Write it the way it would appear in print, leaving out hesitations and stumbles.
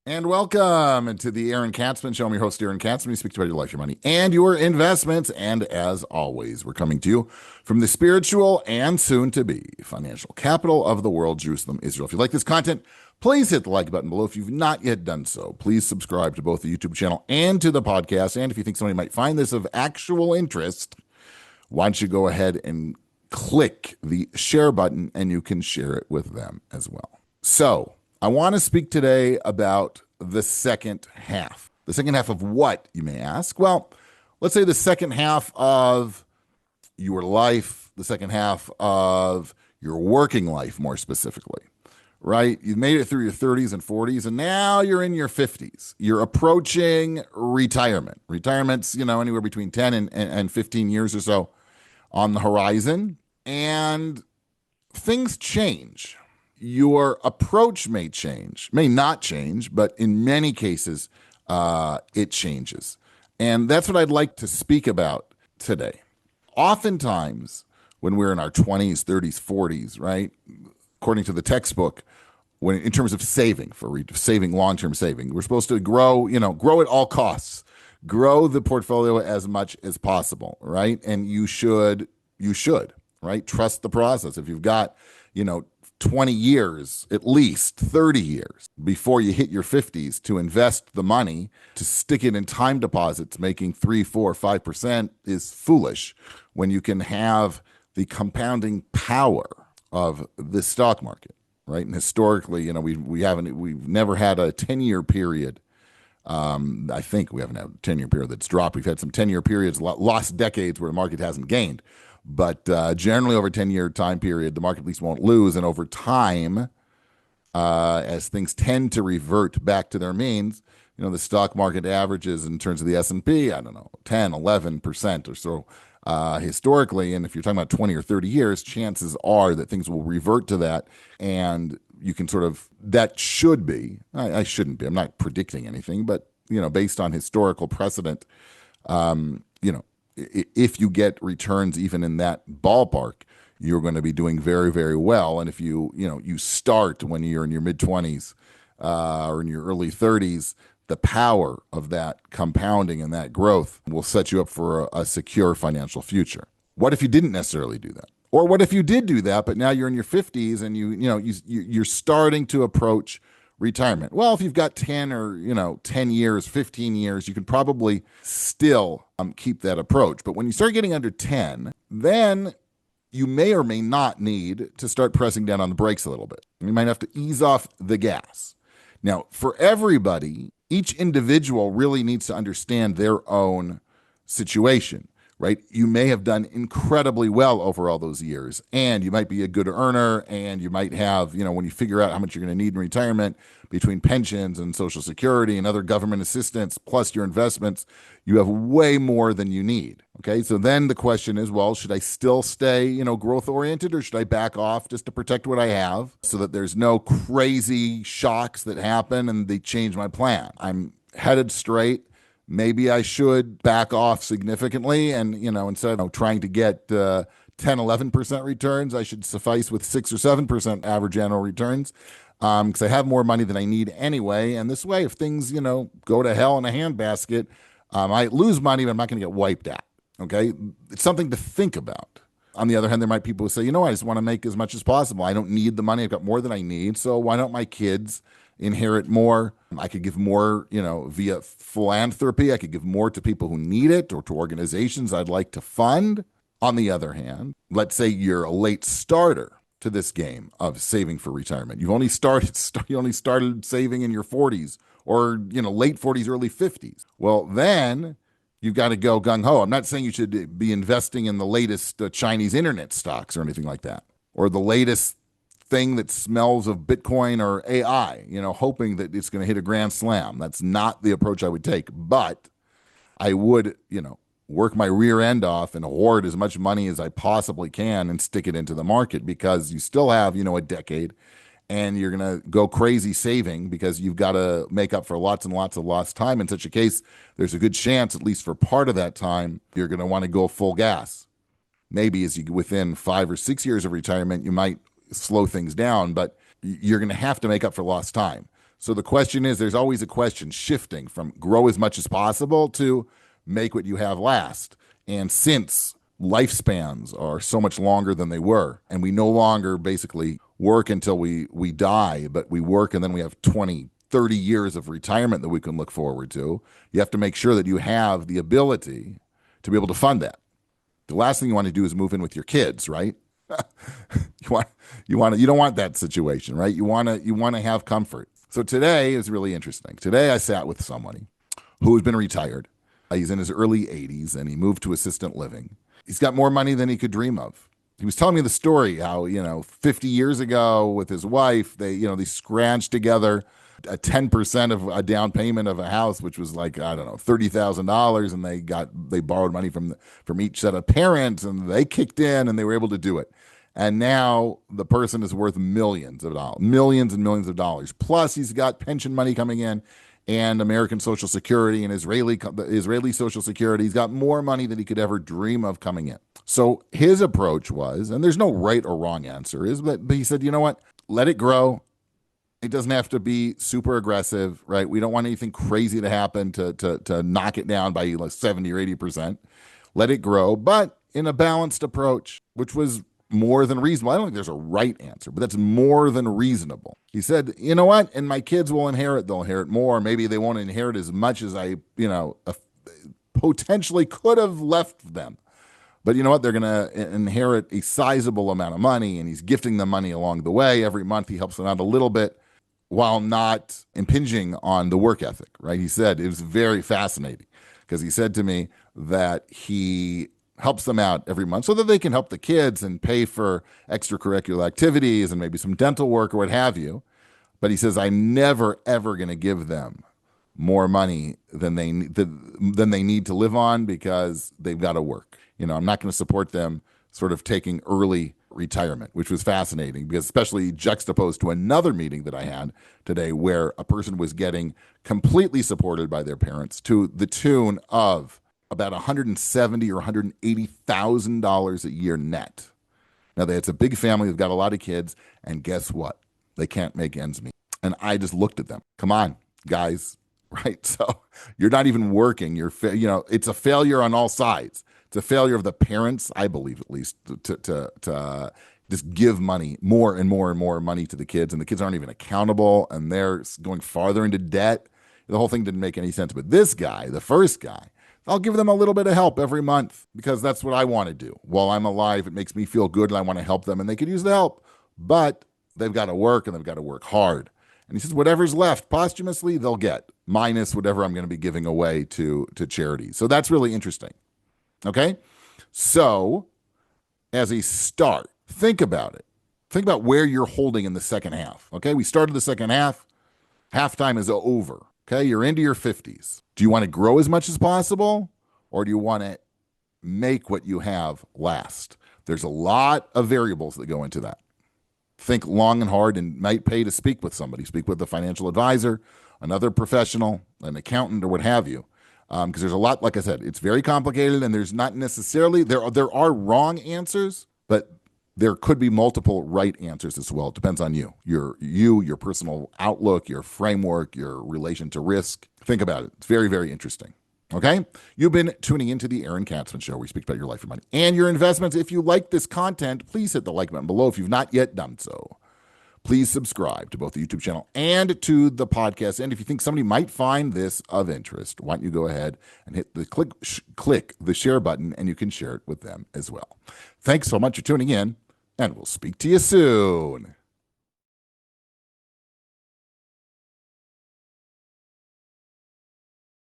And welcome to the Aaron Katsman Show. I'm your host, Aaron Katsman. We speak about your life, your money, and your investments. And as always, we're coming to you from the spiritual and soon-to-be financial capital of the world, Jerusalem, Israel. If you like this content, please hit the like button below. If you've not yet done so, please subscribe to both the YouTube channel and to the podcast. And if you think somebody might find this of actual interest, why don't you go ahead and click the share button and you can share it with them as well. So, I want to speak today about the second half. The second half of what, you may ask? Well, let's say the second half of your life, the second half of your working life, more specifically, right? You've made it through your 30s and 40s, and now you're in your 50s. You're approaching retirement. Retirement's, anywhere between 10 and 15 years or so on the horizon, and things change. Your approach may change, may not change, but in many cases, it changes. And that's what I'd like to speak about today. Oftentimes, when we're in our 20s, 30s, 40s, right, according to the textbook, when in terms of saving, saving, long-term saving, we're supposed to grow at all costs, grow the portfolio as much as possible, right? And you should, right, trust the process. If you've got, 20 years, at least 30 years before you hit your 50s to invest the money, to stick it in time deposits, making 3, 4, 5% is foolish when you can have the compounding power of the stock market, right? And historically, we've never had a 10-year period. I think we haven't had a 10-year period that's dropped. We've had some 10-year periods, lost decades where the market hasn't gained. But generally over a 10-year time period, the market at least won't lose. And over time, as things tend to revert back to their means, the stock market averages in terms of the S&P, 10, 11% or so historically. And if you're talking about 20 or 30 years, chances are that things will revert to that. And you can that should be, I shouldn't be, I'm not predicting anything, but, based on historical precedent, if you get returns even in that ballpark, you're going to be doing very, very well. And if you start when you're in your mid-20s or in your early 30s, the power of that compounding and that growth will set you up for a secure financial future. What if you didn't necessarily do that? Or what if you did do that, but now you're in your 50s and you're starting to approach retirement? Well, if you've got 10 or 10 years, 15 years, you can probably still keep that approach. But when you start getting under 10, then you may or may not need to start pressing down on the brakes a little bit. You might have to ease off the gas. Now, for everybody, each individual really needs to understand their own situation, right? You may have done incredibly well over all those years, and you might be a good earner, and you might have, when you figure out how much you're going to need in retirement between pensions and Social Security and other government assistance, plus your investments, you have way more than you need. Okay, so then the question is, well, should I still stay, growth oriented, or should I back off just to protect what I have so that there's no crazy shocks that happen and they change my plan? I'm headed straight. Maybe I should back off significantly and, instead of trying to get 10, 11% returns, I should suffice with 6 or 7% average annual returns because I have more money than I need anyway. And this way, if things, go to hell in a handbasket, I might lose money, but I'm not going to get wiped out. Okay? It's something to think about. On the other hand, there might be people who say, I just want to make as much as possible. I don't need the money. I've got more than I need. So why don't my kids inherit more? I could give more, via philanthropy. I could give more to people who need it or to organizations I'd like to fund. On the other hand, let's say you're a late starter to this game of saving for retirement. You only started saving in your 40s or, late 40s, early 50s. Well, then you've got to go gung-ho. I'm not saying you should be investing in the latest Chinese internet stocks or anything like that, or the latest thing that smells of Bitcoin or AI, hoping that it's going to hit a grand slam. That's not the approach I would take. But I would, work my rear end off and hoard as much money as I possibly can and stick it into the market, because you still have, a decade, and you're going to go crazy saving because you've got to make up for lots and lots of lost time. In such a case, there's a good chance, at least for part of that time, you're going to want to go full gas. Maybe as you within 5 or 6 years of retirement, you might slow things down, but you're going to have to make up for lost time. So the question is, there's always a question shifting from grow as much as possible to make what you have last. And since lifespans are so much longer than they were, and we no longer basically work until we die, but we work and then we have 20, 30 years of retirement that we can look forward to, you have to make sure that you have the ability to be able to fund that. The last thing you want to do is move in with your kids, right? You don't want that situation, right? You want to have comfort. So today is really interesting. Today I sat with somebody who has been retired. He's in his early 80s and he moved to assistant living. He's got more money than he could dream of. He was telling me the story how, 50 years ago with his wife, they scrounged together a 10% of a down payment of a house, which was like, I don't know, $30,000. And they borrowed money from each set of parents and they kicked in and they were able to do it. And now the person is worth millions and millions of dollars. Plus he's got pension money coming in and American Social Security and Israeli Social Security. He's got more money than he could ever dream of coming in. So his approach was, and there's no right or wrong answer, but he said, you know what? Let it grow. It doesn't have to be super aggressive, right? We don't want anything crazy to happen to knock it down by like 70 or 80%. Let it grow, but in a balanced approach, which was more than reasonable. I don't think there's a right answer, but that's more than reasonable. He said, you know what? And my kids will inherit. They'll inherit more. Maybe they won't inherit as much as I, potentially could have left them. But you know what? They're going to inherit a sizable amount of money, and he's gifting them money along the way. Every month he helps them out a little bit while not impinging on the work ethic, right? He said, it was very fascinating because he said to me that he helps them out every month so that they can help the kids and pay for extracurricular activities and maybe some dental work or what have you. But he says, I'm never, ever going to give them more money than they need to live on because they've got to work. I'm not going to support them sort of taking early retirement, which was fascinating because especially juxtaposed to another meeting that I had today where a person was getting completely supported by their parents to the tune of about $170,000 or $180,000 a year net. Now, it's a big family. They've got a lot of kids. And guess what? They can't make ends meet. And I just looked at them. Come on, guys, right? So you're not even working. It's a failure on all sides. It's a failure of the parents, I believe, at least, to just give money, more and more and more money to the kids. And the kids aren't even accountable. And they're going farther into debt. The whole thing didn't make any sense. But this guy, the first guy, I'll give them a little bit of help every month because that's what I want to do. While I'm alive, it makes me feel good and I want to help them and they could use the help. But they've got to work and they've got to work hard. And he says, whatever's left posthumously, they'll get, minus whatever I'm going to be giving away to charity. So that's really interesting. Okay? So as a start, think about it. Think about where you're holding in the second half. Okay? We started the second half. Halftime is over. Okay, you're into your 50s. Do you want to grow as much as possible or do you want to make what you have last? There's a lot of variables that go into that. Think long and hard and might pay to speak with somebody. Speak with a financial advisor, another professional, an accountant or what have you. Because there's a lot, like I said, it's very complicated and there's not necessarily, there are wrong answers, but there could be multiple right answers as well. It depends on you, your personal outlook, your framework, your relation to risk. Think about it. It's very, very interesting. Okay? You've been tuning into the Aaron Katsman Show. We speak about your life and money and your investments. If you like this content, please hit the like button below if you've not yet done so. Please subscribe to both the YouTube channel and to the podcast. And if you think somebody might find this of interest, why don't you go ahead and hit the click the share button and you can share it with them as well. Thanks so much for tuning in. And we'll speak to you soon.